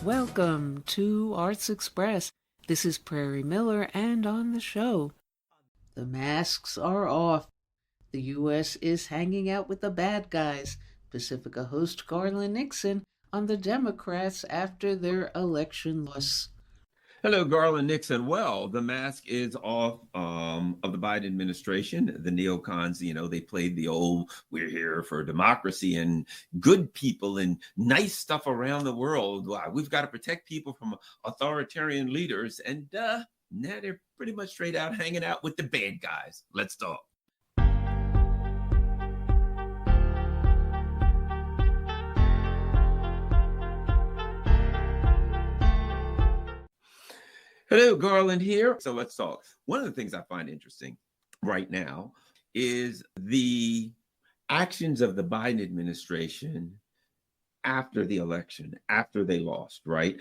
welcome to Arts Express. This is Prairie Miller, and on the show, the masks are off. The U.S. is hanging out with the bad guys. Pacifica host Garland Nixon on the Democrats after their election loss. Hello, Garland Nixon. Well, the mask is off of the Biden administration. The neocons, they played the old, we're here for democracy and good people and nice stuff around the world. Wow, we've got to protect people from authoritarian leaders. And now they're pretty much straight out hanging out with the bad guys. Let's talk. Hello, Garland here. So let's talk. One of the things I find interesting right now is the actions of the Biden administration after the election, after they lost, right?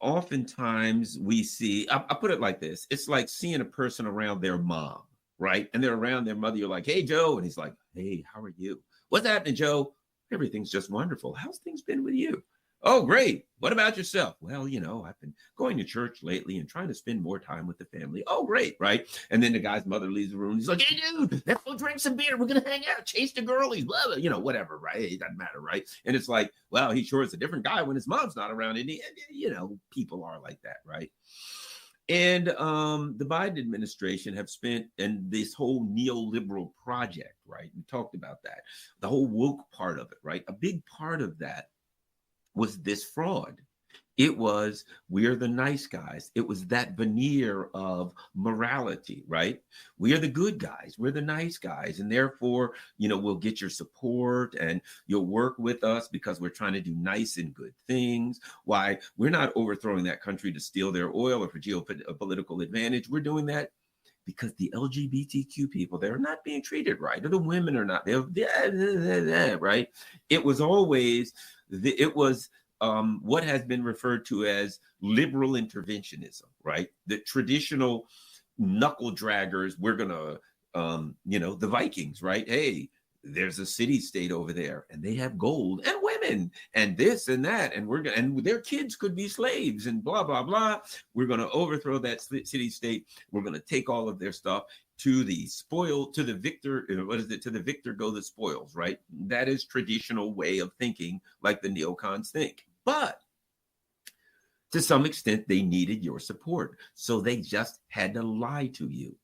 Oftentimes we see, I put it like this. It's like seeing a person around their mom, right? And they're around their mother. You're like, hey, Joe. And he's like, hey, how are you? What's happening, Joe? Everything's just wonderful. How's things been with you? Oh, great. What about yourself? Well, I've been going to church lately and trying to spend more time with the family. Oh, great. Right. And then the guy's mother leaves the room. He's like, hey, dude, let's go drink some beer. We're going to hang out, chase the girlies, blah, blah, whatever. Right. It doesn't matter. Right. And it's like, well, he sure is a different guy when his mom's not around. And, people are like that. Right. And the Biden administration have spent, and this whole neoliberal project, right? We talked about that, the whole woke part of it, right? A big part of that was this fraud. It was, we're the nice guys. It was that veneer of morality, right? We are the good guys. We're the nice guys. And therefore, we'll get your support and you'll work with us because we're trying to do nice and good things. Why? We're not overthrowing that country to steal their oil or for geopolitical advantage. We're doing that because the LGBTQ people, they're not being treated right. Or the women are not. They're right? It was always... what has been referred to as liberal interventionism, right? The traditional knuckle draggers, we're going to, the Vikings, right? Hey, there's a city state over there and they have gold and women and this and that. And and their kids could be slaves and blah, blah, blah. We're going to overthrow that city state. We're going to take all of their stuff. To the victor, to the victor go the spoils, right? That is traditional way of thinking, like the neocons think. But to some extent, they needed your support. So they just had to lie to you.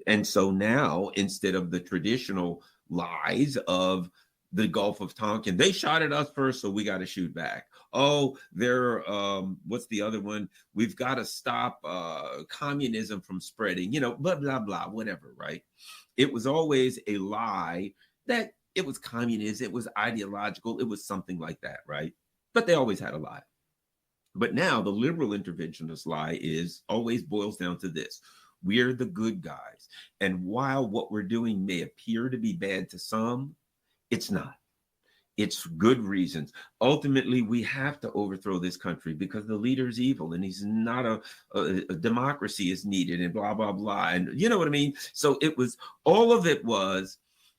And so now, instead of the traditional lies of the Gulf of Tonkin, they shot at us first, so we got to shoot back. Oh, they're what's the other one? We've got to stop communism from spreading, blah, blah, blah, whatever, right? It was always a lie that it was communism, it was ideological, it was something like that, right? But they always had a lie. But now the liberal interventionist lie always boils down to this. We're the good guys. And while what we're doing may appear to be bad to some, it's not. It's good reasons. Ultimately, we have to overthrow this country because the leader's evil and he's not a democracy is needed and blah, blah, blah. And you know what I mean? So all of it was,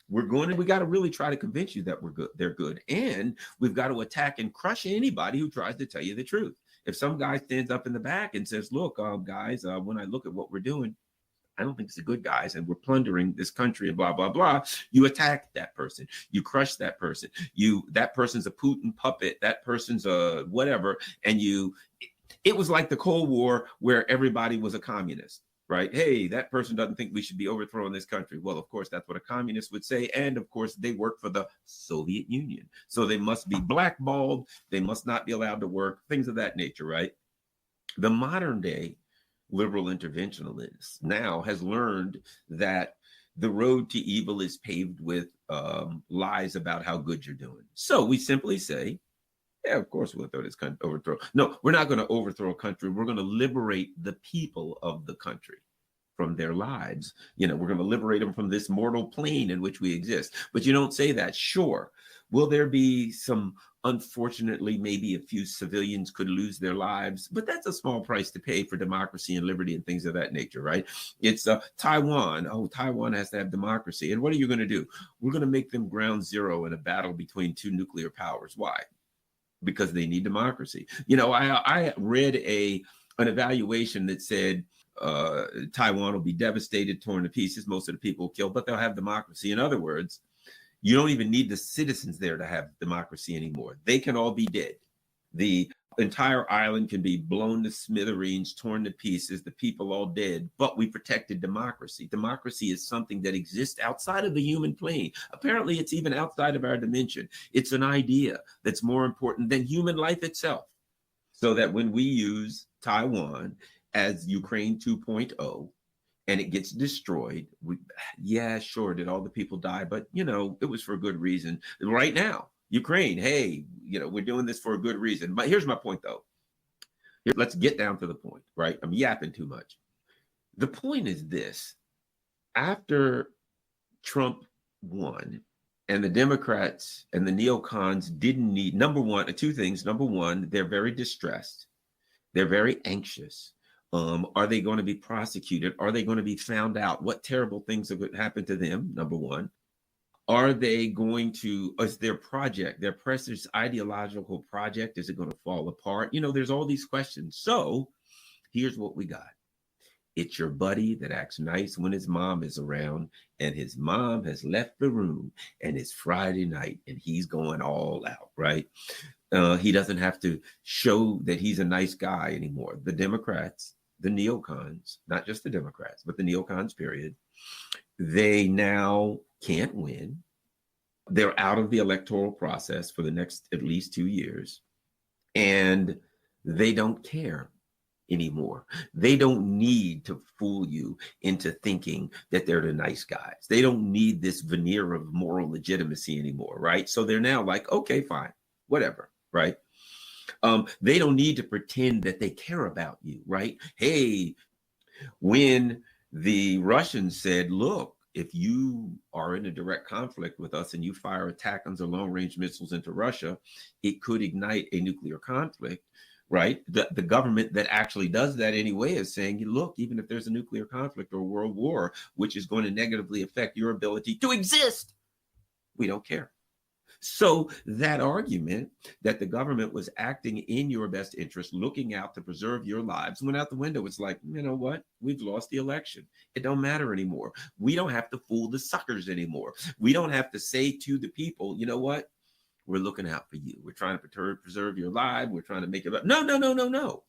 we got to really try to convince you that we're good. They're good. And we've got to attack and crush anybody who tries to tell you the truth. If some guy stands up in the back and says, look, guys, when I look at what we're doing, I don't think it's the good guys and we're plundering this country and blah, blah, blah. You attack that person. You crush that person. That person's a Putin puppet. That person's a whatever. And it was like the Cold War where everybody was a communist, right? Hey, that person doesn't think we should be overthrowing this country. Well, of course, that's what a communist would say. And of course, they work for the Soviet Union. So they must be blackballed. They must not be allowed to work, things of that nature, right? The modern day liberal interventionalist now has learned that the road to evil is paved with lies about how good you're doing. So we simply say, yeah, of course we'll throw this country, overthrow. No, we're not going to overthrow a country. We're going to liberate the people of the country from their lives. We're going to liberate them from this mortal plane in which we exist. But you don't say that. Sure. Will there be some, unfortunately, maybe a few civilians could lose their lives, but that's a small price to pay for democracy and liberty and things of that nature, right? It's Taiwan. Oh, Taiwan has to have democracy. And what are you going to do? We're going to make them ground zero in a battle between two nuclear powers. Why? because they need democracy. I read an evaluation that said Taiwan will be devastated, torn to pieces, most of the people killed, but they'll have democracy. In other words, you don't even need the citizens there to have democracy anymore. They can all be dead. The entire island can be blown to smithereens, torn to pieces, the people all dead, but we protected democracy. Democracy is something that exists outside of the human plane. Apparently, it's even outside of our dimension. It's an idea that's more important than human life itself. So that when we use Taiwan as Ukraine 2.0 and it gets destroyed, yeah, sure, did all the people die? But, it was for a good reason. Right now, Ukraine, hey, we're doing this for a good reason. But here's my point, though. Let's get down to the point, right? I'm yapping too much. The point is this. After Trump won and the Democrats and the neocons didn't need, two things. Number one, they're very distressed. They're very anxious. Are they going to be prosecuted? Are they going to be found out? What terrible things are going to happen to them? Number one. Are they going to, is their project, their precious ideological project, is it going to fall apart? There's all these questions. So here's what we got. It's your buddy that acts nice when his mom is around, and his mom has left the room, and it's Friday night, and he's going all out, right? He doesn't have to show that he's a nice guy anymore. The Democrats, the neocons, not just the Democrats, but the neocons, period, they now can't win. They're out of the electoral process for the next at least 2 years, and they don't care anymore. They don't need to fool you into thinking that they're the nice guys. They don't need this veneer of moral legitimacy anymore, right? So they're now like, okay, fine, whatever, right? They don't need to pretend that they care about you, right? Hey, when the Russians said, look, if you are in a direct conflict with us and you fire attack-ons or long-range missiles into Russia, it could ignite a nuclear conflict, right? The government that actually does that anyway is saying, look, even if there's a nuclear conflict or a world war, which is going to negatively affect your ability to exist, we don't care. So that argument that the government was acting in your best interest, looking out to preserve your lives, went out the window. It's like, you know what? We've lost the election. It don't matter anymore. We don't have to fool the suckers anymore. We don't have to say to the people, you know what? We're looking out for you. We're trying to preserve your life. We're trying to make it up. No.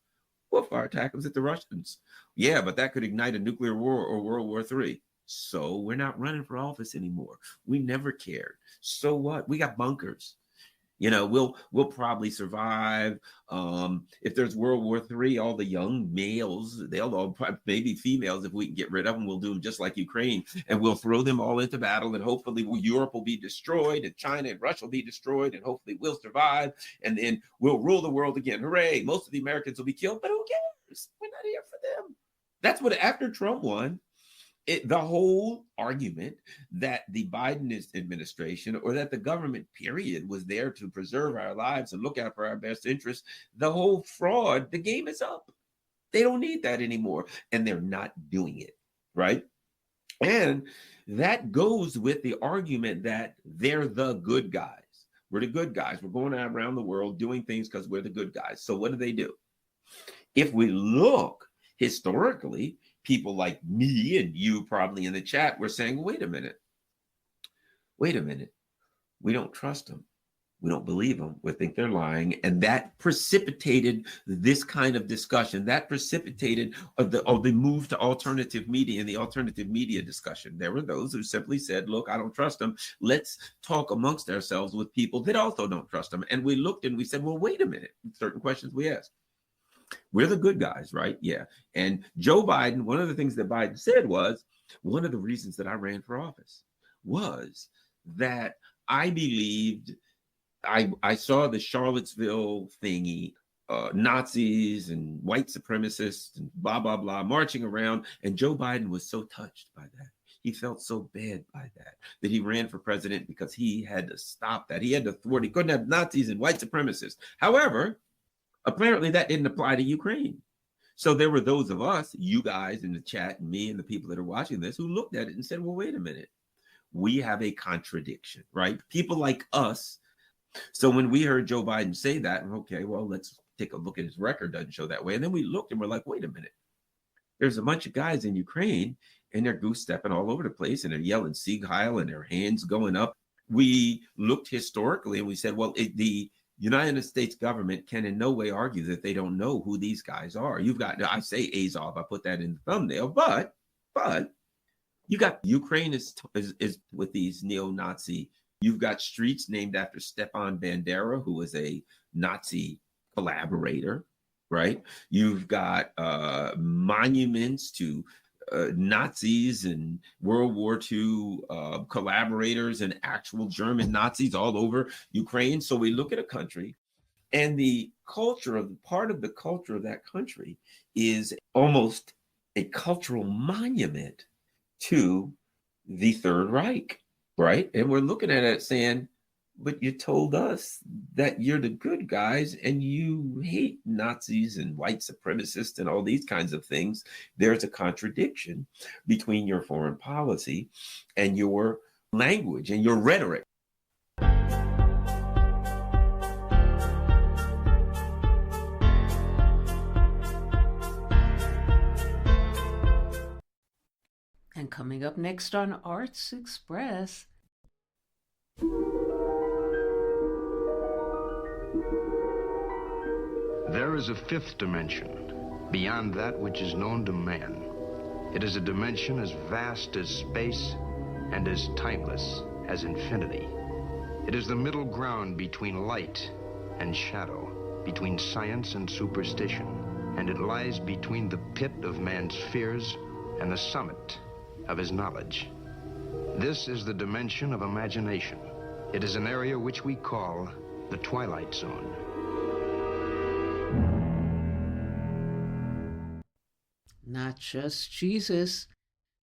We'll fire attack-ons at the Russians. Yeah, but that could ignite a nuclear war or World War III. So we're not running for office anymore. We never cared. So what? We got bunkers. We'll probably survive. If there's World War III, all the young males, they'll all, maybe females, if we can get rid of them, we'll do them just like Ukraine, and we'll throw them all into battle, and hopefully Europe will be destroyed, and China and Russia will be destroyed, and hopefully we'll survive, and then we'll rule the world again. Hooray! Most of the Americans will be killed, but who cares? We're not here for them. That's what, after Trump won, the whole argument that the Biden administration, or that the government period, was there to preserve our lives and look out for our best interests, the whole fraud, the game is up. They don't need that anymore, and they're not doing it, right? And that goes with the argument that they're the good guys. We're the good guys. We're going out around the world doing things because we're the good guys. So what do? If we look historically, people like me and you probably in the chat were saying, wait a minute. We don't trust them. We don't believe them. We think they're lying. And that precipitated this kind of discussion. That precipitated the move to alternative media and the alternative media discussion. There were those who simply said, look, I don't trust them. Let's talk amongst ourselves with people that also don't trust them. And we looked and we said, well, wait a minute. Certain questions we asked. We're the good guys, right? Yeah. And Joe Biden, one of the things that Biden said was, one of the reasons that I ran for office was that I believed, I saw the Charlottesville thingy, Nazis and white supremacists and blah, blah, blah, marching around. And Joe Biden was so touched by that. He felt so bad by that he ran for president because he had to stop that. He had to thwart. He couldn't have Nazis and white supremacists. However, apparently that didn't apply to Ukraine. So there were those of us, you guys in the chat, and me and the people that are watching this, who looked at it and said, well, wait a minute. We have a contradiction, right? People like us So when we heard Joe Biden say that, okay, well, let's take a look at his record. Doesn't show that way. And then we looked and we're like, wait a minute. There's a bunch of guys in Ukraine and they're goose stepping all over the place and they're yelling Sieg Heil and their hands going up. We looked historically and we said, well, the United States government can in no way argue that they don't know who these guys are. You've got, I say Azov, I put that in the thumbnail, but you got Ukraine is with these neo-Nazi. You've got streets named after Stepan Bandera, who was a Nazi collaborator, right? You've got monuments to Nazis and World War II collaborators and actual German Nazis all over Ukraine. So we look at a country, and the culture of part of the culture of that country is almost a cultural monument to the Third Reich, right? And we're looking at it saying, but you told us that you're the good guys and you hate Nazis and white supremacists and all these kinds of things. There's a contradiction between your foreign policy and your language and your rhetoric. And coming up next on Arts Express. There is a fifth dimension, beyond that which is known to man. It is a dimension as vast as space and as timeless as infinity. It is the middle ground between light and shadow, between science and superstition, and it lies between the pit of man's fears and the summit of his knowledge. This is the dimension of imagination. It is an area which we call the Twilight Zone. Not just Jesus.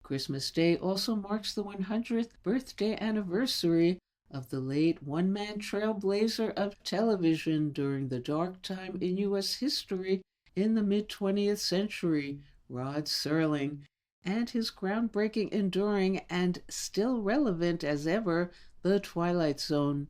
Christmas Day also marks the 100th birthday anniversary of the late one-man trailblazer of television during the dark time in U.S. history in the mid-20th century, Rod Serling, and his groundbreaking, enduring, and still relevant as ever, The Twilight Zone.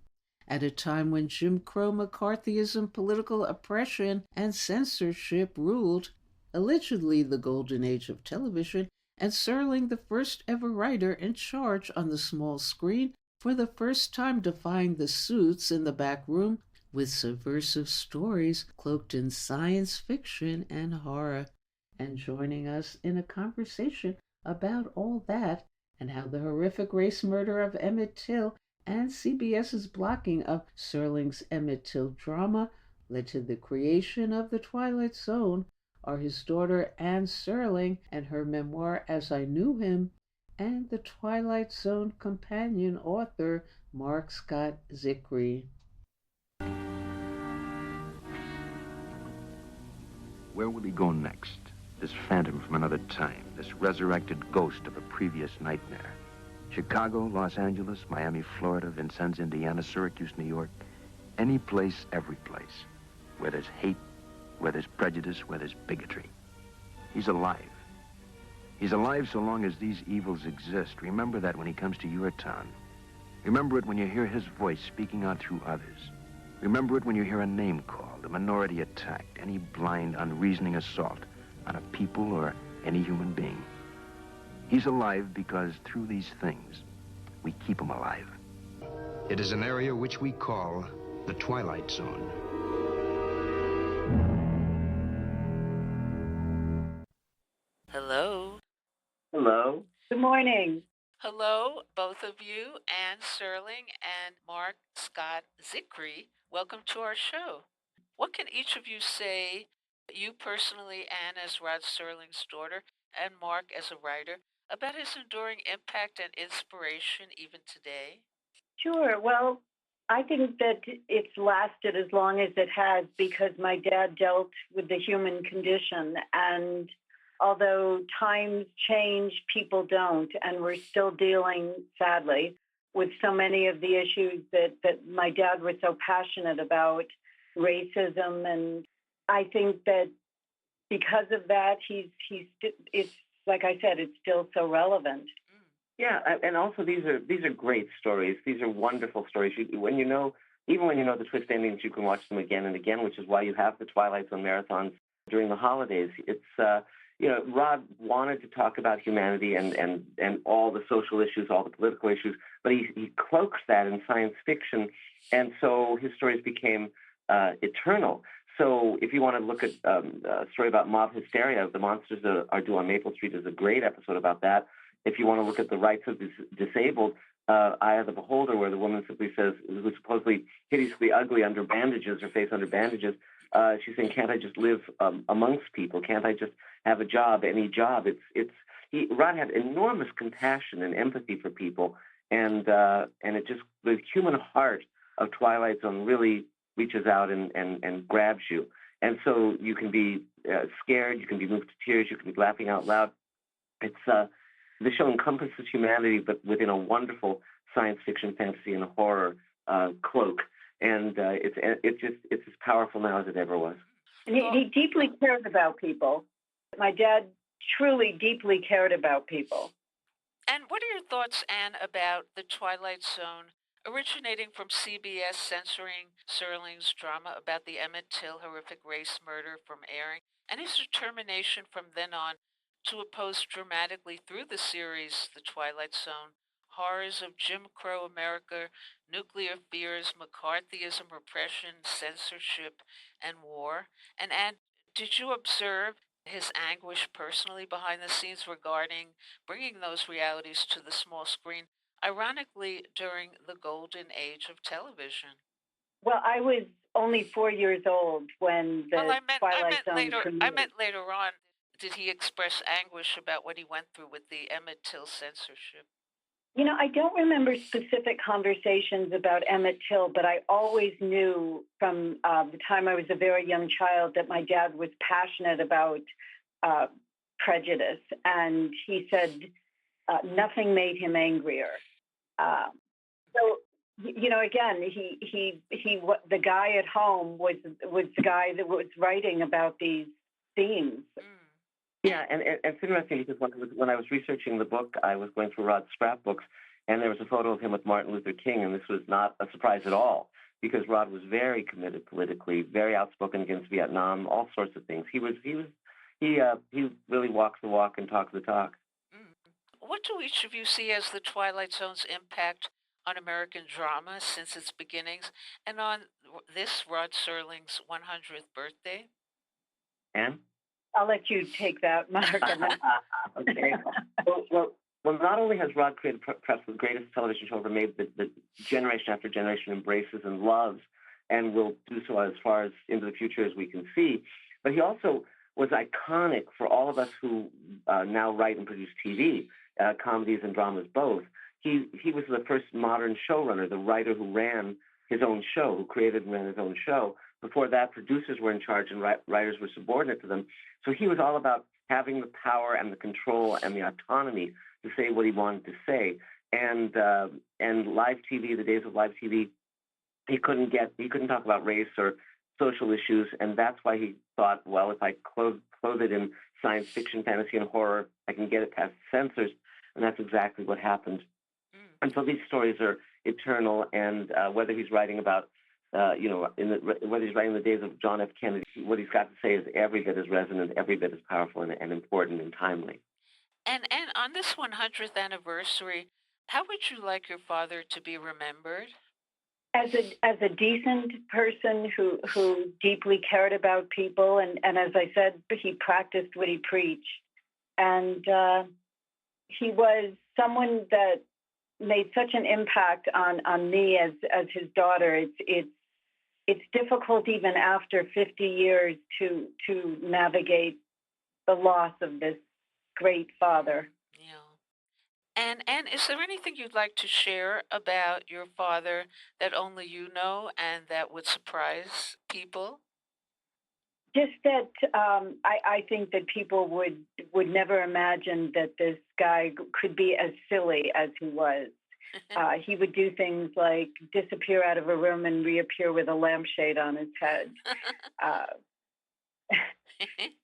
At a time when Jim Crow McCarthyism, political oppression, and censorship ruled, allegedly the golden age of television, and Serling, the first ever writer in charge on the small screen, for the first time defying the suits in the back room with subversive stories cloaked in science fiction and horror. And joining us in a conversation about all that and how the horrific race murder of Emmett Till and CBS's blocking of Serling's Emmett Till drama led to the creation of The Twilight Zone are his daughter Anne Serling and her memoir As I Knew Him, and the Twilight Zone companion author Mark Scott Zicree. Where will he go next? This phantom from another time, this resurrected ghost of a previous nightmare. Chicago, Los Angeles, Miami, Florida, Vincennes, Indiana, Syracuse, New York. Any place, every place. Where there's hate, where there's prejudice, where there's bigotry. He's alive. He's alive so long as these evils exist. Remember that when he comes to your town. Remember it when you hear his voice speaking out through others. Remember it when you hear a name called, a minority attacked, any blind, unreasoning assault on a people or any human being. He's alive because through these things, we keep him alive. It is an area which we call the Twilight Zone. Hello. Hello. Good morning. Hello, both of you, Anne Serling and Mark Scott Zicree. Welcome to our show. What can each of you say, you personally, Anne as Rod Serling's daughter, and Mark as a writer, about his enduring impact and inspiration even today? Sure. Well, I think that it's lasted as long as it has because my dad dealt with the human condition. And although times change, people don't. And we're still dealing, sadly, with so many of the issues that my dad was so passionate about, racism. And I think that because of that, it's like I said, it's still so relevant. Yeah, and also these are great stories. These are wonderful stories. When you know even when you know the twist endings, you can watch them again and again, which is why you have the Twilight Zone marathons during the holidays. It's Rod wanted to talk about humanity and all the social issues, all the political issues, but he cloaks that in science fiction, and so his stories became eternal. So if you want to look at a story about mob hysteria, The Monsters That Are Due on Maple Street is a great episode about that. If you want to look at the rights of the disabled, Eye of the Beholder, where the woman simply says, who's supposedly hideously ugly under bandages, her face under bandages, she's saying, can't I just live amongst people? Can't I just have a job, any job? Rod had enormous compassion and empathy for people, and it just, the human heart of Twilight Zone really reaches out and grabs you. And so you can be scared, you can be moved to tears, you can be laughing out loud. It's the show encompasses humanity, but within a wonderful science fiction, fantasy, and horror cloak. And it's as powerful now as it ever was. And he deeply cared about people. My dad truly deeply cared about people. And what are your thoughts, Anne, about the Twilight Zone originating from CBS censoring Serling's drama about the Emmett Till horrific race murder from airing, and his determination from then on to oppose dramatically through the series The Twilight Zone horrors of Jim Crow America, nuclear fears, McCarthyism, repression, censorship, and war? And did you observe his anguish personally behind the scenes regarding bringing those realities to the small screen, ironically during the golden age of television? Well, I was only 4 years old when the Twilight Zone premiered. I meant later on. Did he express anguish about what he went through with the Emmett Till censorship? You know, I don't remember specific conversations about Emmett Till, but I always knew from the time I was a very young child that my dad was passionate about prejudice. And he said nothing made him angrier. So, you know, again, the guy at home was the guy that was writing about these themes. Yeah, and it's interesting because when I was researching the book, I was going through Rod's scrapbooks, and there was a photo of him with Martin Luther King, and this was not a surprise at all because Rod was very committed politically, very outspoken against Vietnam, all sorts of things. He really walks the walk and talks the talk. What do each of you see as the Twilight Zone's impact on American drama since its beginnings and on this Rod Serling's 100th birthday? Anne? I'll let you take that, Mark. Okay. Well, not only has Rod created perhaps the greatest television show ever made that generation after generation embraces and loves and will do so as far as into the future as we can see, but he also was iconic for all of us who now write and produce TV, comedies and dramas both. He was the first modern showrunner, the writer who ran his own show, who created and ran his own show. Before that, producers were in charge and writers were subordinate to them. So he was all about having the power and the control and the autonomy to say what he wanted to say. And live TV, the days of live TV, he couldn't talk about race or social issues, and that's why he thought, well, if I clothe it in science fiction, fantasy, and horror, I can get it past censors, and that's exactly what happened. And so these stories are eternal, and whether he's writing about whether he's writing the days of John F. Kennedy, what he's got to say is every bit as resonant, every bit as powerful and important and timely. And on this 100th anniversary, how would you like your father to be remembered? As a decent person who deeply cared about people, and as I said, he practiced what he preached. And he was someone that made such an impact on me as his daughter. It's difficult even after 50 years to navigate the loss of this great father. Yeah. And is there anything you'd like to share about your father that only you know and that would surprise people? Just that I think that people would never imagine that this guy could be as silly as he was. He would do things like disappear out of a room and reappear with a lampshade on his head.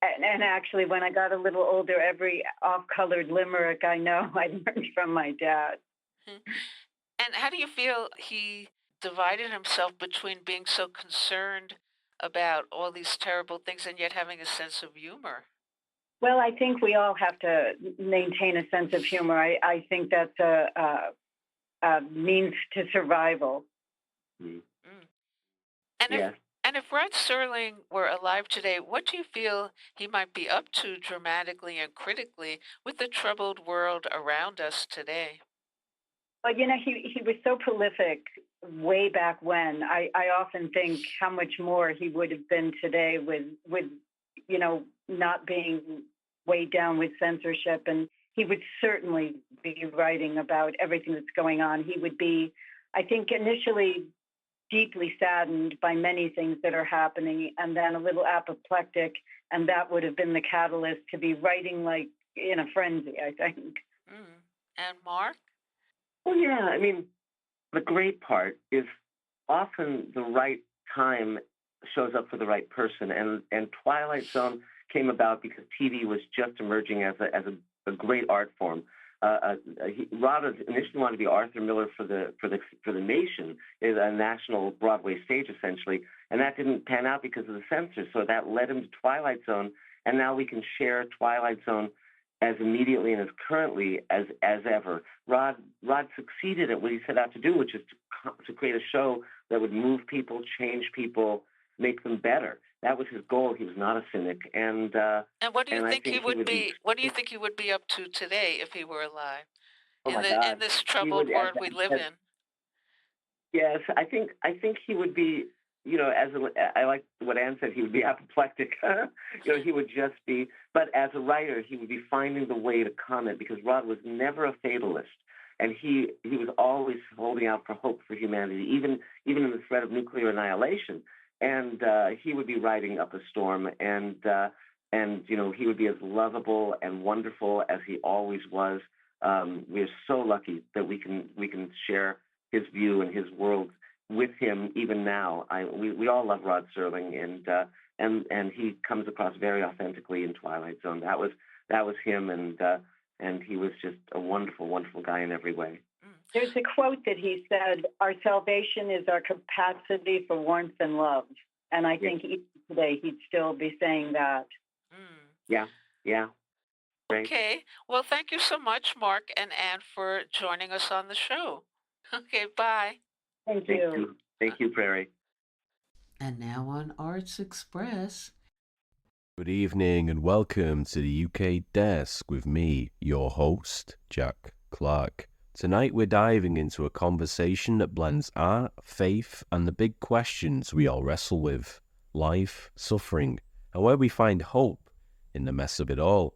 And actually, when I got a little older, every off-colored limerick I know I learned from my dad. And how do you feel he divided himself between being so concerned about all these terrible things and yet having a sense of humor. Well, I think we all have to maintain a sense of humor. I think that's a means to survival. Mm. And if Yes. and if Rod Serling were alive today, what do you feel he might be up to dramatically and critically with the troubled world around us today? Well, he was so prolific way back when. I often think how much more he would have been today with not being weighed down with censorship, and he would certainly be writing about everything that's going on. He would be, I think, initially deeply saddened by many things that are happening, and then a little apoplectic, and that would have been the catalyst to be writing like in a frenzy, I think. Mm. And Mark? Well, yeah. I mean, the great part is often the right time shows up for the right person, and Twilight Zone came about because TV was just emerging as a great art form. Rod initially wanted to be Arthur Miller for the nation, is a national Broadway stage essentially, and that didn't pan out because of the censors. So that led him to Twilight Zone, and now we can share Twilight Zone as immediately and as currently as ever. Rod succeeded at what he set out to do, which is to create a show that would move people, change people, make them better. That was his goal. He was not a cynic, and what do you and I think he think would be? What do you think he would be up to today if he were alive Oh in my God, in this he troubled would. world we live in? Yes, I think he would be. I like what Anne said. He would be apoplectic. He would just be. But as a writer, he would be finding the way to comment because Rod was never a fatalist, and he was always holding out for hope for humanity, even in the threat of nuclear annihilation. And he would be riding up a storm, and he would be as lovable and wonderful as he always was. We're so lucky that we can share his view and his world with him even now. We all love Rod Serling, and he comes across very authentically in Twilight Zone. That was him, and he was just a wonderful, wonderful guy in every way. There's a quote that he said, "Our salvation is our capacity for warmth and love," and I think even today he'd still be saying that. Yeah. Great. Okay. Well, thank you so much, Mark and Anne, for joining us on the show. Okay, bye. Thank you. Thank you, Prairie. And now on Arts Express. Good evening and welcome to the UK Desk with me, your host, Jack Clark. Tonight we're diving into a conversation that blends art, faith, and the big questions we all wrestle with: life, suffering, and where we find hope in the mess of it all.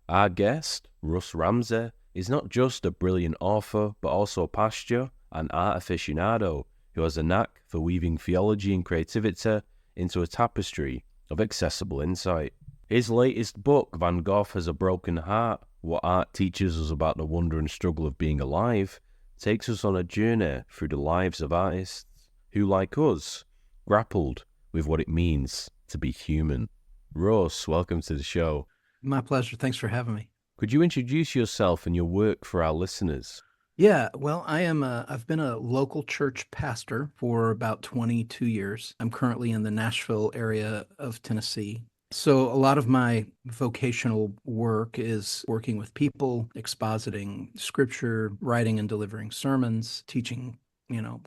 Our guest, Russ Ramsay, is not just a brilliant author, but also a pastor and art aficionado who has a knack for weaving theology and creativity into a tapestry of accessible insight. His latest book, Van Gogh Has a Broken Heart, What Art Teaches Us About the Wonder and Struggle of Being Alive, takes us on a journey through the lives of artists who, like us, grappled with what it means to be human. Russ, welcome to the show. My pleasure. Thanks for having me. Could you introduce yourself and your work for our listeners? Yeah, well, I've been a local church pastor for about 22 years. I'm currently in the Nashville area of Tennessee. So a lot of my vocational work is working with people, expositing scripture, writing and delivering sermons, teaching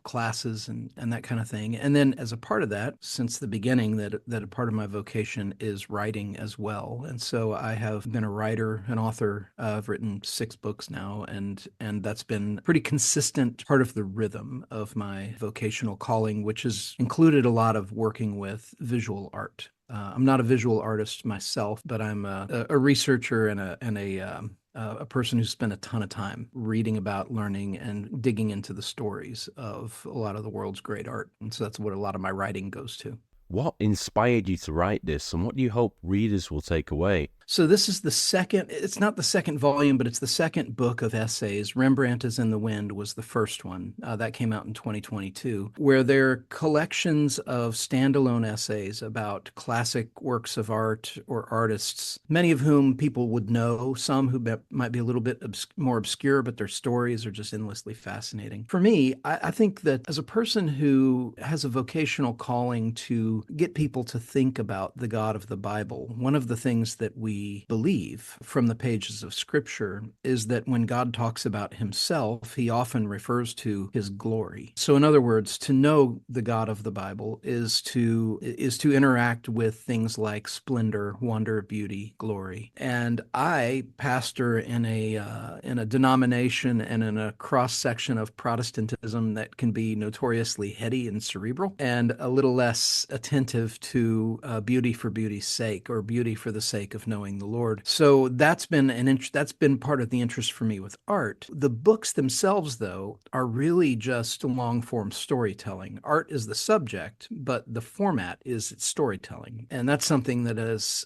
classes and that kind of thing. And then as a part of that, since the beginning, that a part of my vocation is writing as well. And so I have been a writer, an author. I've written 6 books now, and that's been a pretty consistent part of the rhythm of my vocational calling, which has included a lot of working with visual art. I'm not a visual artist myself, but I'm a researcher and a person who's spent a ton of time reading about, learning, and digging into the stories of a lot of the world's great art. And so that's what a lot of my writing goes to. What inspired you to write this, and what do you hope readers will take away? So this is the second, it's not the second volume, but it's the second book of essays. Rembrandt is in the Wind was the first one. That came out in 2022, where they're collections of standalone essays about classic works of art or artists, many of whom people would know, some who might be a little bit more obscure, but their stories are just endlessly fascinating. For me, I think that as a person who has a vocational calling to get people to think about the God of the Bible, one of the things that we believe from the pages of Scripture is that when God talks about himself, he often refers to his glory. So in other words, to know the God of the Bible is to interact with things like splendor, wonder, beauty, glory. And I pastor in a denomination and in a cross section of Protestantism that can be notoriously heady and cerebral, and a little less attentive to beauty for beauty's sake, or beauty for the sake of knowing the Lord. So that's been part of the interest for me with art. The books themselves, though, are really just long form storytelling. Art is the subject, but the format is storytelling. And that's something that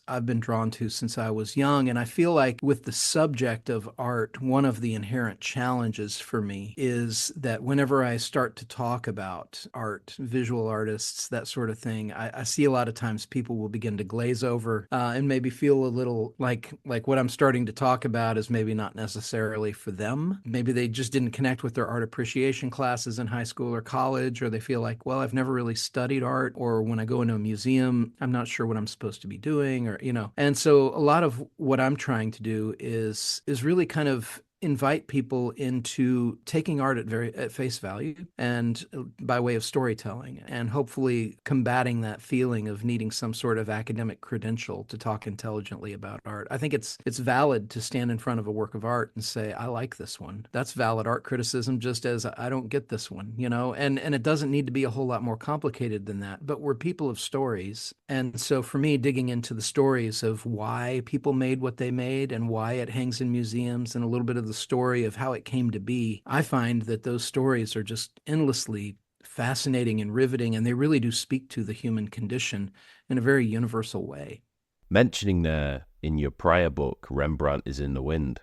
I've been drawn to since I was young. And I feel like with the subject of art, one of the inherent challenges for me is that whenever I start to talk about art, visual artists, that sort of thing, I see a lot of times people will begin to glaze over and maybe feel a little like what I'm starting to talk about is maybe not necessarily for them. Maybe they just didn't connect with their art appreciation classes in high school or college, or they feel like, well, I've never really studied art, or when I go into a museum, I'm not sure what I'm supposed to be doing, or, And so a lot of what I'm trying to do is really kind of invite people into taking art at face value and by way of storytelling, and hopefully combating that feeling of needing some sort of academic credential to talk intelligently about art. I think it's valid to stand in front of a work of art and say, I like this one. That's valid art criticism, just as I don't get this one, and it doesn't need to be a whole lot more complicated than that. But we're people of stories. And so for me, digging into the stories of why people made what they made and why it hangs in museums, and a little bit of the story of how it came to be, I find that those stories are just endlessly fascinating and riveting, and they really do speak to the human condition in a very universal way. Mentioning there in your prior book, Rembrandt is in the Wind,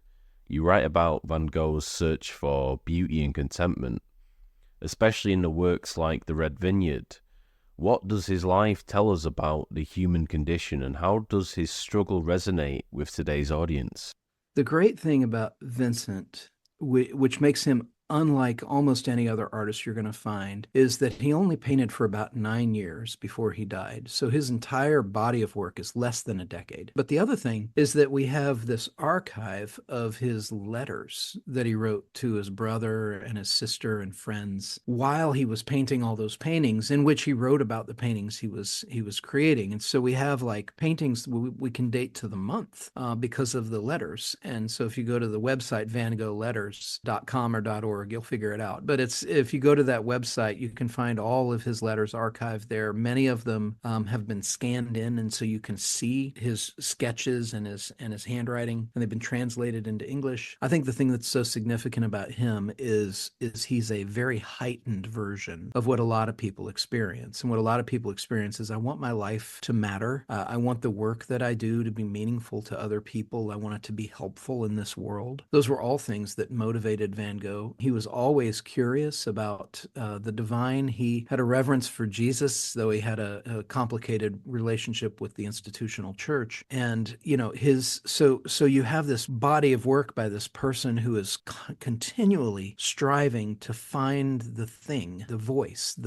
you write about Van Gogh's search for beauty and contentment, especially in the works like The Red Vineyard. What does his life tell us about the human condition, and how does his struggle resonate with today's audience? The great thing about Vincent, which makes him unlike almost any other artist you're going to find, is that he only painted for about 9 years before he died. So his entire body of work is less than a decade. But the other thing is that we have this archive of his letters that he wrote to his brother and his sister and friends while he was painting all those paintings, in which he wrote about the paintings he was creating. And so we have like paintings we can date to the month because of the letters. And so if you go to the website vangoghletters.com or .org, you'll figure it out. But if you go to that website, you can find all of his letters archived there. Many of them have been scanned in, and so you can see his sketches and his handwriting, and they've been translated into English. I think the thing that's so significant about him is he's a very heightened version of what a lot of people experience. And what a lot of people experience is, I want my life to matter. I want the work that I do to be meaningful to other people. I want it to be helpful in this world. Those were all things that motivated Van Gogh. He was always curious about the divine. He had a reverence for Jesus, though he had a complicated relationship with the institutional church. And, so you have this body of work by this person who is continually striving to find the thing, the voice,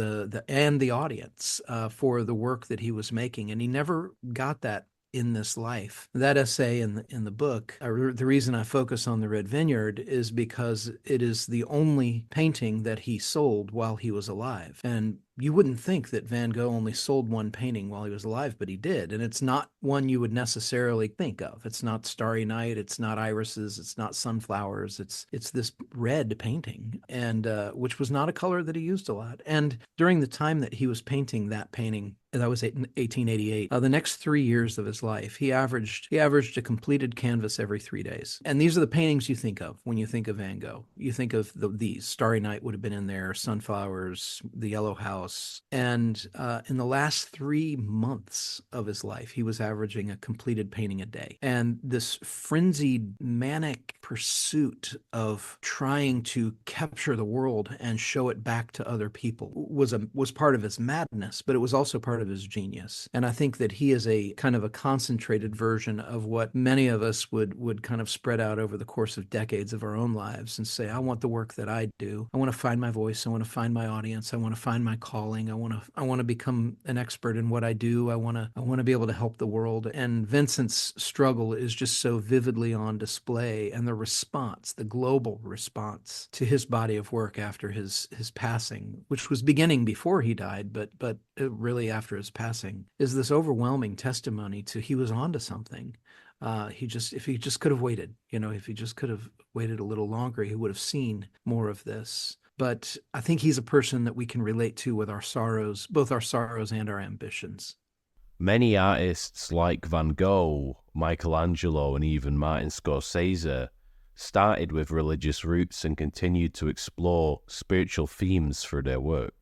and the audience for the work that he was making. And he never got that in this life. That essay in the book, the reason I focus on The Red Vineyard is because it is the only painting that he sold while he was alive. And you wouldn't think that Van Gogh only sold one painting while he was alive, but he did. And it's not one you would necessarily think of. It's not Starry Night. It's not irises. It's not sunflowers. It's this red painting, and which was not a color that he used a lot. And during the time that he was painting that painting, That was 1888. The next 3 years of his life, he averaged a completed canvas every 3 days. And these are the paintings you think of when you think of Van Gogh. You think of these. Starry Night would have been in there, Sunflowers, The Yellow House. And in the last 3 months of his life, he was averaging a completed painting a day. And this frenzied, manic pursuit of trying to capture the world and show it back to other people was part of his madness, but it was also part of his genius. And I think that he is a kind of a concentrated version of what many of us would kind of spread out over the course of decades of our own lives and say, I want the work that I do. I want to find my voice. I want to find my audience. I want to find my calling. I want to become an expert in what I do. I want to be able to help the world. And Vincent's struggle is just so vividly on display, and the response, the global response to his body of work after his passing, which was beginning before he died, but really after his passing, is this overwhelming testimony to he was onto something. If he just could have waited, if he just could have waited a little longer, he would have seen more of this. But I think he's a person that we can relate to with our sorrows, both our sorrows and our ambitions. Many artists like Van Gogh, Michelangelo, and even Martin Scorsese started with religious roots and continued to explore spiritual themes through their work.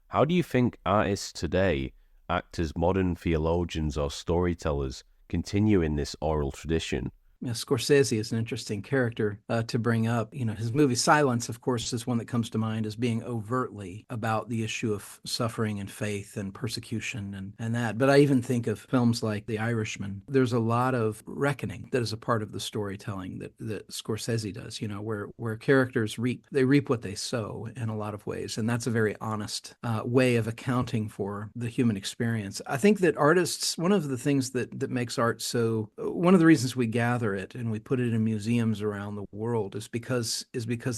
How do you think artists today act as modern theologians or storytellers, continuing this oral tradition? Scorsese is an interesting character to bring up. His movie Silence, of course, is one that comes to mind as being overtly about the issue of suffering and faith and persecution and that. But I even think of films like The Irishman. There's a lot of reckoning that is a part of the storytelling that Scorsese does, where characters reap what they sow in a lot of ways. And that's a very honest way of accounting for the human experience. I think that artists, one of the things that makes art so, one of the reasons we gather it and we put it in museums around the world is because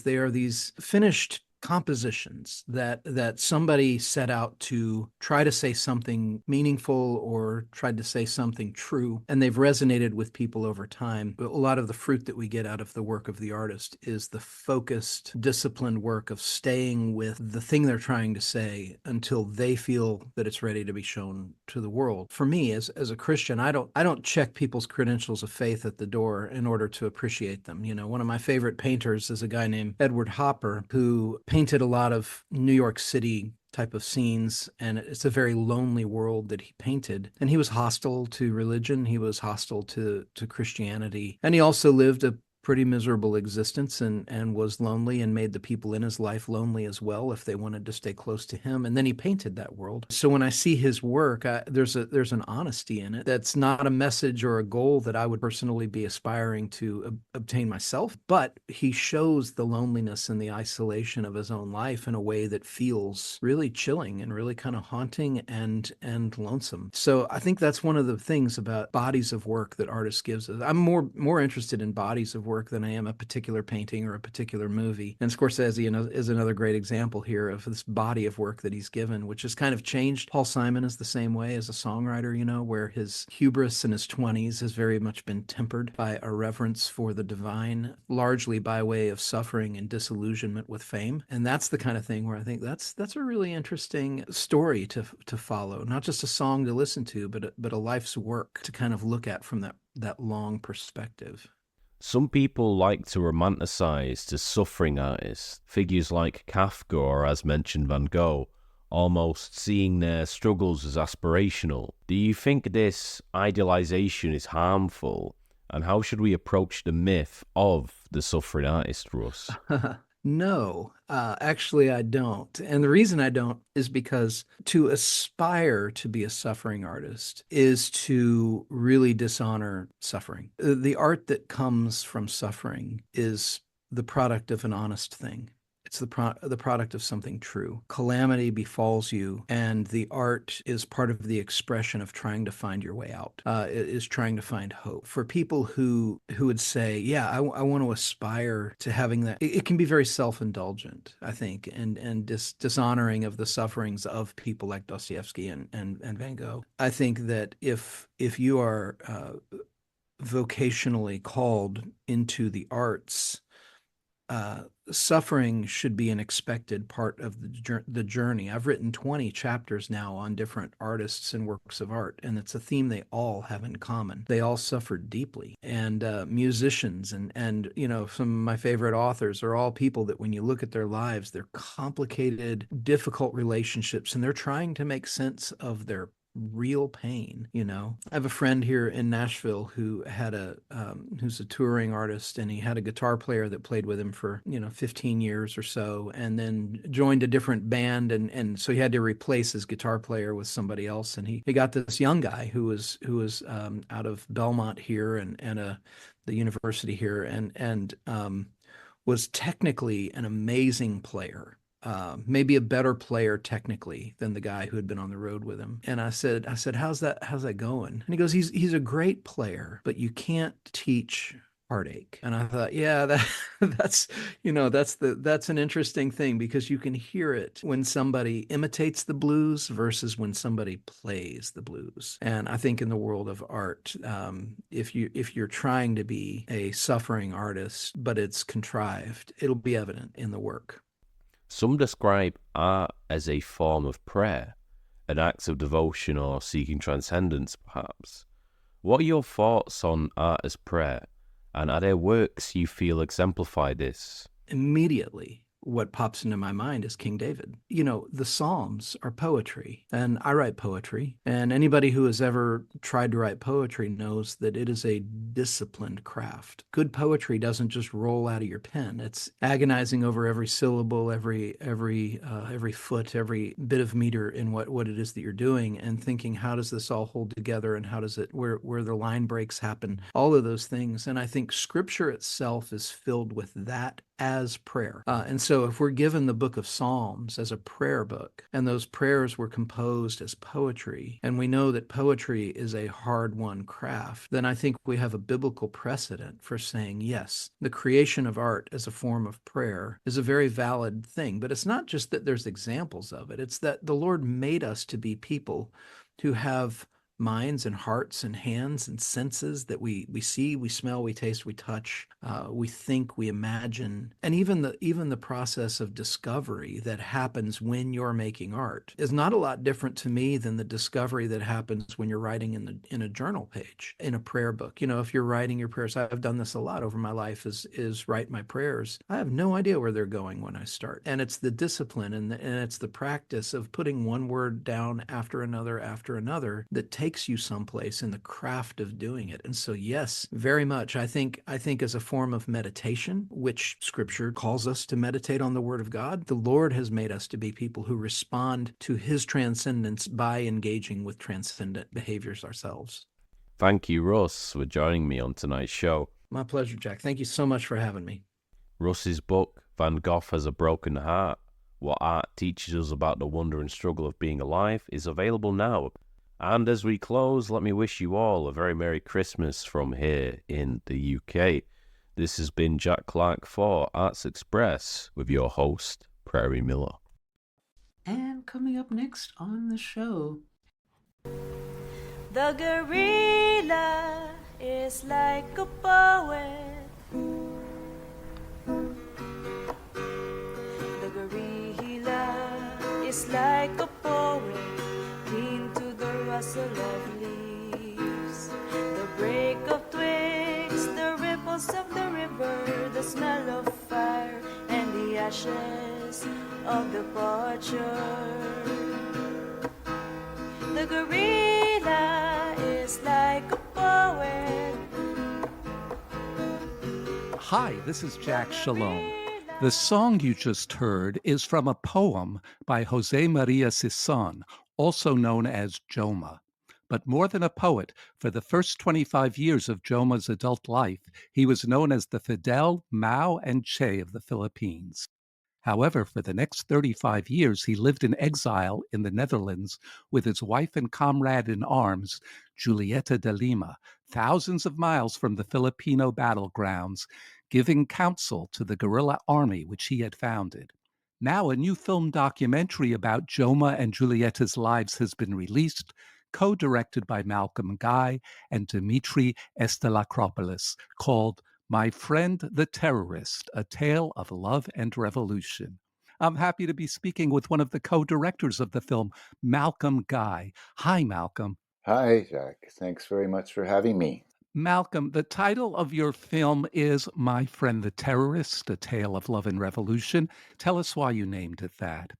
they are these finished compositions that somebody set out to try to say something meaningful or tried to say something true, and they've resonated with people over time. But a lot of the fruit that we get out of the work of the artist is the focused, disciplined work of staying with the thing they're trying to say until they feel that it's ready to be shown to the world. For me, as a Christian, I don't check people's credentials of faith at the door in order to appreciate them. One of my favorite painters is a guy named Edward Hopper, who painted a lot of New York City type of scenes, and it's a very lonely world that he painted. And he was hostile to religion. He was hostile to Christianity. And he also lived a pretty miserable existence and was lonely and made the people in his life lonely as well if they wanted to stay close to him. And then he painted that world. So when I see his work, there's an honesty in it that's not a message or a goal that I would personally be aspiring to obtain myself, but he shows the loneliness and the isolation of his own life in a way that feels really chilling and really kind of haunting and lonesome. So I think that's one of the things about bodies of work that artists gives us. I'm more interested in bodies of work than I am a particular painting or a particular movie. And Scorsese is another great example here of this body of work that he's given, which has kind of changed. Paul Simon is the same way as a songwriter, where his hubris in his 20s has very much been tempered by a reverence for the divine, largely by way of suffering and disillusionment with fame. And that's the kind of thing where I think that's a really interesting story to follow, not just a song to listen to, but a life's work to kind of look at from that long perspective. Some people like to romanticize the suffering artists, figures like Kafka or, as mentioned, Van Gogh, almost seeing their struggles as aspirational. Do you think this idealization is harmful? And how should we approach the myth of the suffering artist, Russ? No, actually I don't. And the reason I don't is because to aspire to be a suffering artist is to really dishonor suffering. The art that comes from suffering is the product of an honest thing. It's the product of something true. Calamity befalls you, and the art is part of the expression of trying to find your way out. It is trying to find hope. For people who would say, yeah, I want to aspire to having that, it can be very self-indulgent, I think, and dishonoring of the sufferings of people like Dostoevsky and Van Gogh. I think that if you are vocationally called into the arts, suffering should be an expected part of the journey. I've written 20 chapters now on different artists and works of art, and it's a theme they all have in common. They all suffered deeply, and musicians and some of my favorite authors are all people that when you look at their lives, they're complicated, difficult relationships, and they're trying to make sense of their real pain. I have a friend here in Nashville who had who's a touring artist, and he had a guitar player that played with him for 15 years or so, and then joined a different band, and so he had to replace his guitar player with somebody else, and he got this young guy who was out of Belmont here and the university here, and was technically an amazing player, maybe a better player technically than the guy who had been on the road with him. And I said, how's that going? And he goes, he's a great player, but you can't teach heartache. And I thought, yeah, that's an interesting thing, because you can hear it when somebody imitates the blues versus when somebody plays the blues. And I think in the world of art, if you're trying to be a suffering artist, but it's contrived, it'll be evident in the work. Some describe art as a form of prayer, an act of devotion or seeking transcendence, perhaps. What are your thoughts on art as prayer, and are there works you feel exemplify this? Immediately, what pops into my mind is King David. The Psalms are poetry, and I write poetry, and anybody who has ever tried to write poetry knows that it is a disciplined craft. Good poetry doesn't just roll out of your pen. It's agonizing over every syllable, every foot, every bit of meter in what it is that you're doing, and thinking, how does this all hold together, and how does it, where the line breaks happen, all of those things. And I think Scripture itself is filled with that as prayer. And so if we're given the book of Psalms as a prayer book, and those prayers were composed as poetry, and we know that poetry is a hard-won craft, then I think we have a biblical precedent for saying, yes, the creation of art as a form of prayer is a very valid thing. But it's not just that there's examples of it. It's that the Lord made us to be people who have minds and hearts and hands and senses that we see, we smell, we taste, we touch, we think, we imagine. And even the process of discovery that happens when you're making art is not a lot different to me than the discovery that happens when you're writing in a journal page, in a prayer book. If you're writing your prayers, I've done this a lot over my life, is write my prayers. I have no idea where they're going when I start. And it's the discipline and it's the practice of putting one word down after another that takes you someplace in the craft of doing it. And so, yes, very much. I think as a form of meditation, which Scripture calls us to meditate on the Word of God, the Lord has made us to be people who respond to His transcendence by engaging with transcendent behaviors ourselves. Thank you, Russ, for joining me on tonight's show. My pleasure, Jack. Thank you so much for having me. Russ's book, Van Gogh Has a Broken Heart, What Art Teaches Us About the Wonder and Struggle of Being Alive, is available now. And as we close, let me wish you all a very Merry Christmas from here in the UK. This has been Jack Clark for Arts Express with your host, Prairie Miller. And coming up next on the show, the guerrilla is like a poet. The guerrilla is like a poet, into the rustle of leaves, the break of twigs, the ripples of the river, the smell of fire, and the ashes of the orchard. The guerrilla is like a poet. Hi, this is Jack Shalom. The song you just heard is from a poem by Jose Maria Sison, also known as Joma. But more than a poet, for the first 25 years of Joma's adult life, he was known as the Fidel, Mao, and Che of the Philippines. However, for the next 35 years, he lived in exile in the Netherlands with his wife and comrade in arms, Julieta de Lima, thousands of miles from the Filipino battlegrounds, giving counsel to the guerrilla army which he had founded. Now, a new film documentary about Joma and Julieta's lives has been released, co-directed by Malcolm Guy and Dimitri Estelakropoulos, called My Friend the Terrorist, A Tale of Love and Revolution. I'm happy to be speaking with one of the co-directors of the film, Malcolm Guy. Hi, Malcolm. Hi, Jack. Thanks very much for having me. Malcolm, the title of your film is My Friend the Terrorist, A Tale of Love and Revolution. Tell us why you named it that.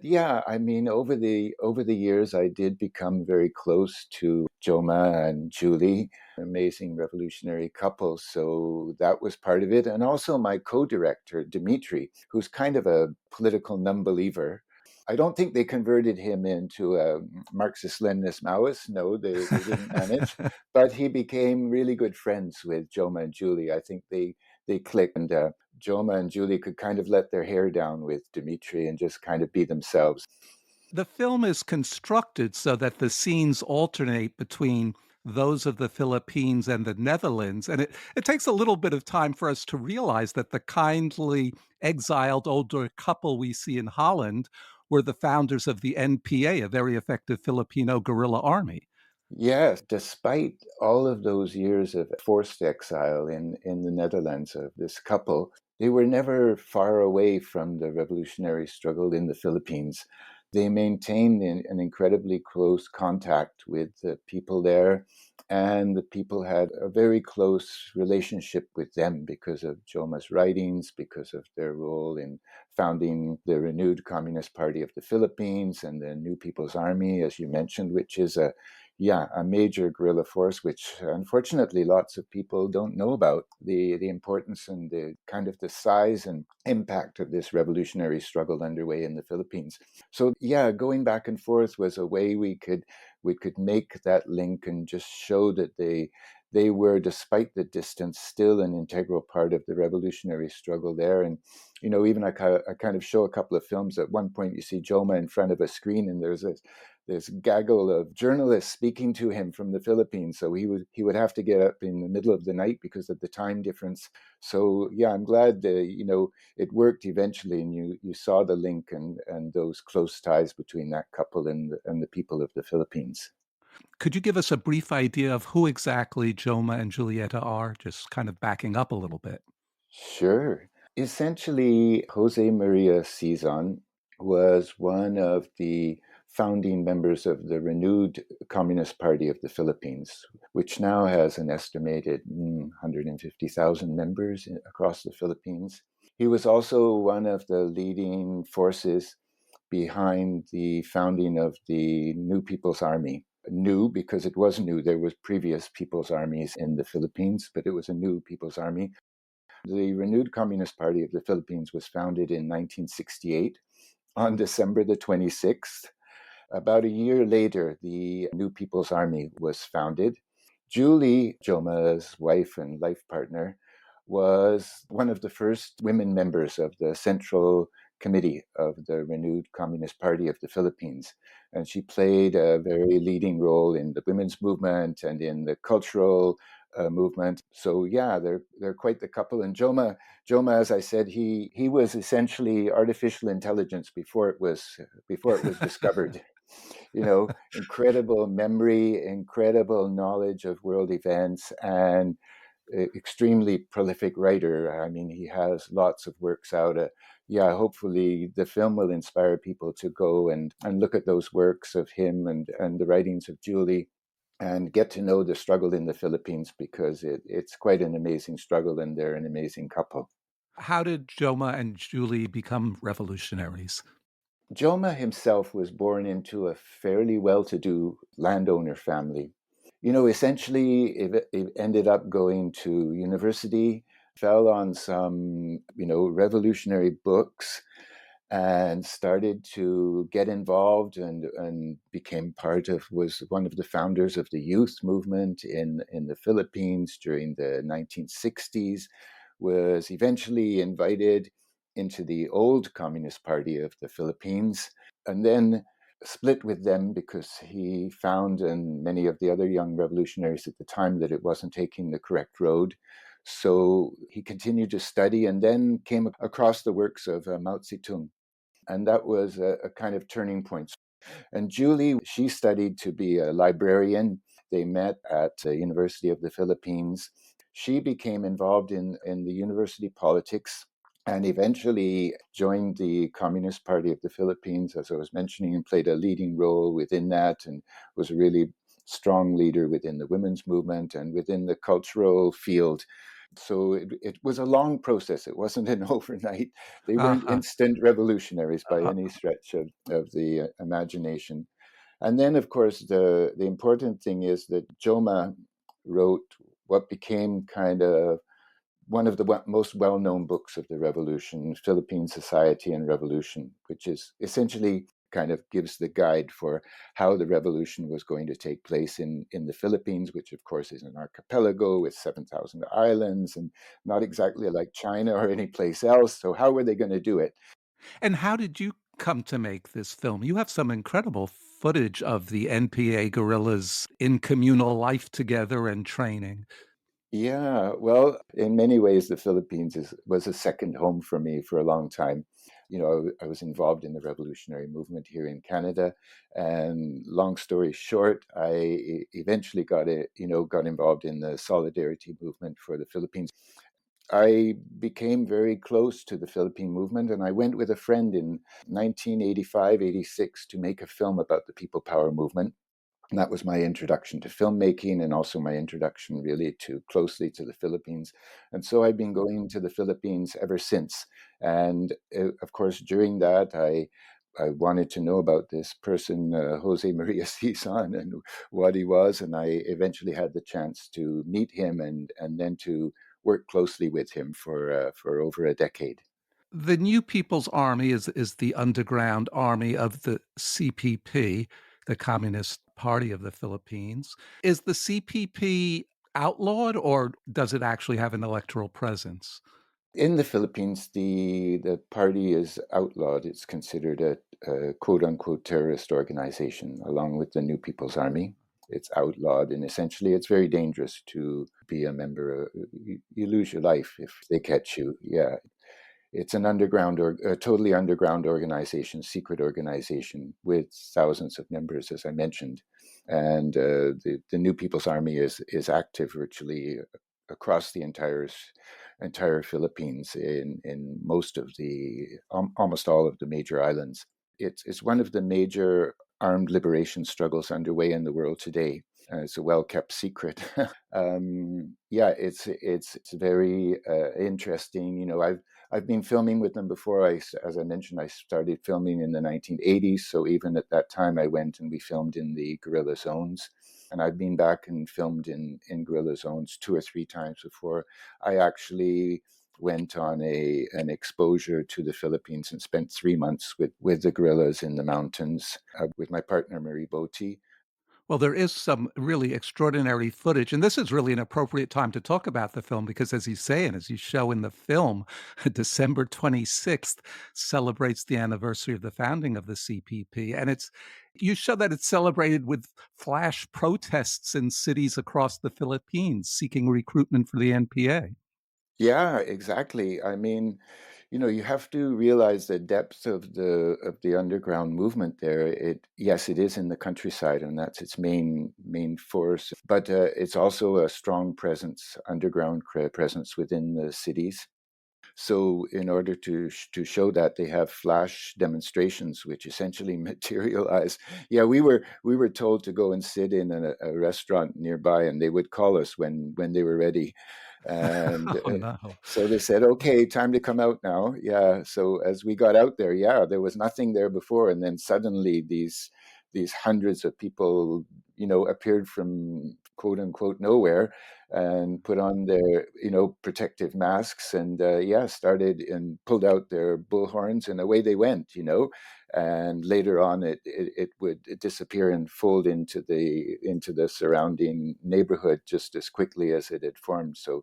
Yeah, I mean, over the years, I did become very close to Joma and Julie, an amazing revolutionary couple. So that was part of it, and also my co-director Dmitri, who's kind of a political non-believer. I don't think they converted him into a Marxist-Leninist Maoist. No, they didn't manage. But he became really good friends with Joma and Julie. I think they clicked, and Joma and Julie could kind of let their hair down with Dmitri and just kind of be themselves. The film is constructed so that the scenes alternate between those of the Philippines and the Netherlands. And it takes a little bit of time for us to realize that the kindly exiled older couple we see in Holland were the founders of the NPA, a very effective Filipino guerrilla army. Yes, despite all of those years of forced exile in the Netherlands of this couple, they were never far away from the revolutionary struggle in the Philippines. They maintained an incredibly close contact with the people there, and the people had a very close relationship with them because of Joma's writings, because of their role in founding the renewed Communist Party of the Philippines and the New People's Army, as you mentioned, which is a major guerrilla force, which unfortunately lots of people don't know about the importance and the kind of the size and impact of this revolutionary struggle underway in the Philippines. So going back and forth was a way we could make that link and just show that they were, despite the distance, still an integral part of the revolutionary struggle there. And, even I kind of show a couple of films. At one point, you see Joma in front of a screen, and there's this gaggle of journalists speaking to him from the Philippines. So he would have to get up in the middle of the night because of the time difference. So I'm glad it worked eventually, and you saw the link and those close ties between that couple and the people of the Philippines. Could you give us a brief idea of who exactly Joma and Julieta are, just kind of backing up a little bit? Sure. Essentially, Jose Maria Sison was one of the founding members of the renewed Communist Party of the Philippines, which now has an estimated 150,000 members across the Philippines. He was also one of the leading forces behind the founding of the New People's Army. New because it was new. There was previous People's Armies in the Philippines, but it was a new People's Army. The renewed Communist Party of the Philippines was founded in 1968 on December the 26th. About a year later, the New People's Army was founded. Julie, Joma's wife and life partner, was one of the first women members of the Central Committee of the renewed Communist Party of the Philippines. And she played a very leading role in the women's movement and in the cultural movement. So they're quite the couple. And Joma, as I said, he was essentially artificial intelligence before it was discovered. Incredible memory, incredible knowledge of world events, and extremely prolific writer. I mean, he has lots of works out. Hopefully the film will inspire people to go and look at those works of him and the writings of Julie and get to know the struggle in the Philippines, because it's quite an amazing struggle and they're an amazing couple. How did Joma and Julie become revolutionaries? Joma himself was born into a fairly well-to-do landowner family. Essentially, it ended up going to university, fell on some, revolutionary books, and started to get involved and became was one of the founders of the youth movement in the Philippines during the 1960s, was eventually invited into the old Communist Party of the Philippines, and then split with them because he found, and many of the other young revolutionaries at the time, that it wasn't taking the correct road. So he continued to study and then came across the works of Mao Zedong. And that was a kind of turning point. And Julie, she studied to be a librarian. They met at the University of the Philippines. she became involved in the university politics and eventually joined the Communist Party of the Philippines, as I was mentioning, and played a leading role within that, and was a really strong leader within the women's movement and within the cultural field. So it was a long process. It wasn't an overnight. They weren't Uh-huh. instant revolutionaries by any stretch of the imagination. And then, of course, the important thing is that Joma wrote what became kind of one of the most well-known books of the revolution, Philippine Society and Revolution, which is essentially kind of gives the guide for how the revolution was going to take place in the Philippines, which of course is an archipelago with 7,000 islands and not exactly like China or any place else. So how were they going to do it? And how did you come to make this film? You have some incredible footage of the NPA guerrillas in communal life together and training. Yeah, well, in many ways, the Philippines was a second home for me for a long time. I was involved in the revolutionary movement here in Canada, and long story short, eventually got involved in the solidarity movement for the Philippines. I became very close to the Philippine movement, and I went with a friend in 1985, 86 to make a film about the People Power movement. And that was my introduction to filmmaking and also my introduction really to closely to the Philippines. And so I've been going to the Philippines ever since. And of course, during that, I wanted to know about this person, Jose Maria Sison, and what he was. And I eventually had the chance to meet him and then to work closely with him for over a decade. The New People's Army is the underground army of the CPP, the Communist Party of the Philippines. Is the CPP outlawed, or does it actually have an electoral presence? In the Philippines, the party is outlawed. It's considered a quote unquote terrorist organization, along with the New People's Army. It's outlawed, and essentially, it's very dangerous to be a member. You lose your life if they catch you. Yeah, it's an underground or a totally underground organization, secret organization with thousands of members, as I mentioned. And the New People's Army is active virtually across the entire Philippines in most of the almost all of the major islands. It's one of the major armed liberation struggles underway in the world today. It's a well kept secret. Yeah, it's very interesting. I've been filming with them before. As I mentioned, I started filming in the 1980s. So even at that time, I went and we filmed in the guerrilla zones. And I've been back and filmed in guerrilla zones 2 or 3 times before. I actually went on an exposure to the Philippines and spent 3 months with the guerrillas in the mountains with my partner, Marie Boti. Well, there is some really extraordinary footage, and this is really an appropriate time to talk about the film because, as you say, and as you show in the film, December 26th celebrates the anniversary of the founding of the CPP, and you show that it's celebrated with flash protests in cities across the Philippines seeking recruitment for the NPA. Yeah, exactly. I mean, you have to realize the depth of the underground movement there. Yes, it is in the countryside, and that's its main force. But it's also a strong presence, underground presence within the cities. So, in order to show that, they have flash demonstrations, which essentially materialize. Yeah, we were told to go and sit in a restaurant nearby, and they would call us when they were ready. And Oh, no. so they said, "Okay, time to come out now." Yeah. So as we got out there, yeah, there was nothing there before, and then suddenly these hundreds of people, appeared from quote unquote nowhere and put on their protective masks and yeah, started and pulled out their bullhorns and away they went. And later on it would disappear and fold into the surrounding neighborhood just as quickly as it had formed. So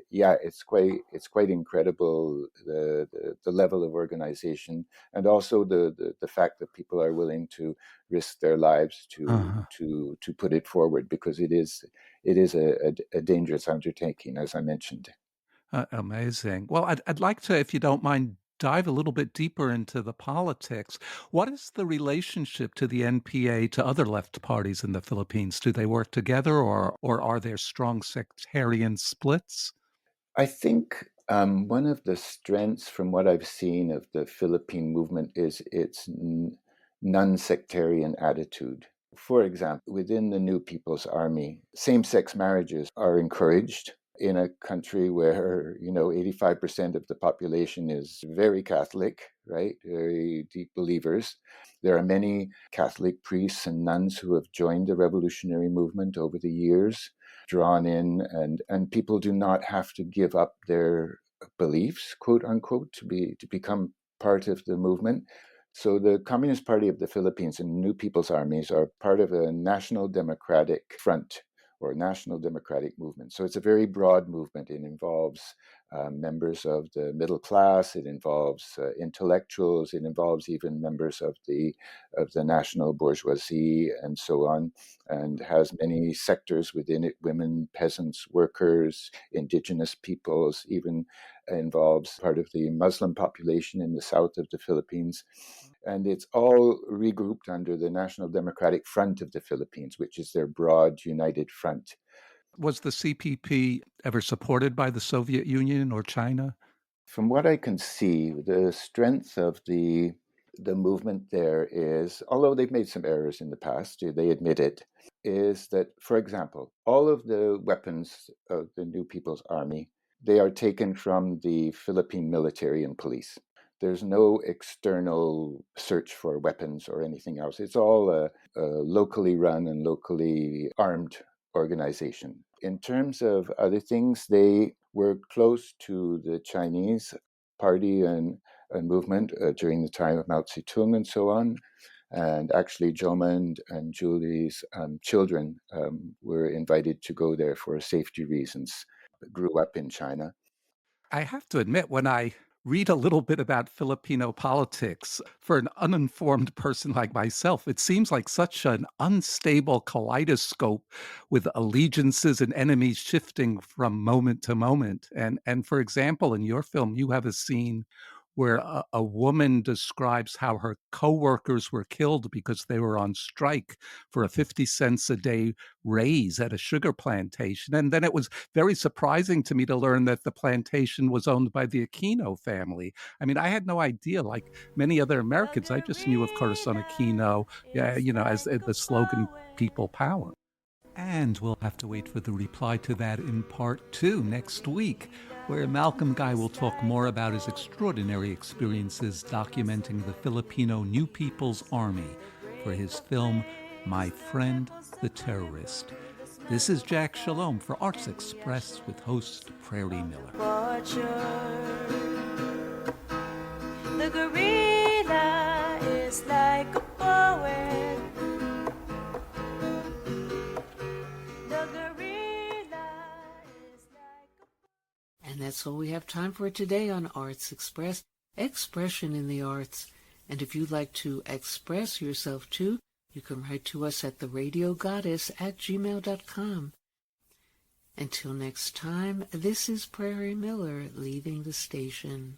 yeah, it's quite incredible, the level of organization, and also the fact that people are willing to risk their lives to Uh-huh. to put it forward, because it is a dangerous undertaking, as I mentioned. Amazing. Well, I'd like to, if you don't mind, dive a little bit deeper into the politics. What is the relationship to the NPA to other left parties in the Philippines? Do they work together, or are there strong sectarian splits? I think one of the strengths from what I've seen of the Philippine movement is its non-sectarian attitude. For example, within the New People's Army, same-sex marriages are encouraged in a country where, 85% of the population is very Catholic, right? Very deep believers. There are many Catholic priests and nuns who have joined the revolutionary movement over the years, drawn in, and people do not have to give up their beliefs, quote unquote, to become part of the movement. So the Communist Party of the Philippines and New People's Armies are part of a national democratic front or national democratic movement. So it's a very broad movement. It involves members of the middle class. It involves intellectuals. It involves even members of the national bourgeoisie and so on, and has many sectors within it: women, peasants, workers, indigenous peoples. Even involves part of the Muslim population in the south of the Philippines. And it's all regrouped under the National Democratic Front of the Philippines, which is their broad, united front. Was the CPP ever supported by the Soviet Union or China? From what I can see, the strength of the movement there is, although they've made some errors in the past, they admit it, is that, for example, all of the weapons of the New People's Army, they are taken from the Philippine military and police. There's no external search for weapons or anything else. It's all a locally run and locally armed organization. In terms of other things, they were close to the Chinese party and movement during the time of Mao Zedong and so on. And actually, Joma and Julie's children were invited to go there for safety reasons, grew up in China. I have to admit, when I read a little bit about Filipino politics, for an uninformed person like myself, it seems like such an unstable kaleidoscope with allegiances and enemies shifting from moment to moment. And for example, in your film, you have a scene where a woman describes how her coworkers were killed because they were on strike for a 50 cents a day raise at a sugar plantation. And then it was very surprising to me to learn that the plantation was owned by the Aquino family. I mean, I had no idea. Like many other Americans, I just knew of Corazon Aquino, as the slogan "People Power." And we'll have to wait for the reply to that in part 2 next week, where Malcolm Guy will talk more about his extraordinary experiences documenting the Filipino New People's Army for his film, My Friend the Terrorist. This is Jack Shalom for Arts Express with host Prairie Miller. The guerrilla is like a poet. And that's all we have time for today on Arts Express, expression in the arts. And if you'd like to express yourself too, you can write to us at theradiogoddess@gmail.com. Until next time, this is Prairie Miller leaving the station.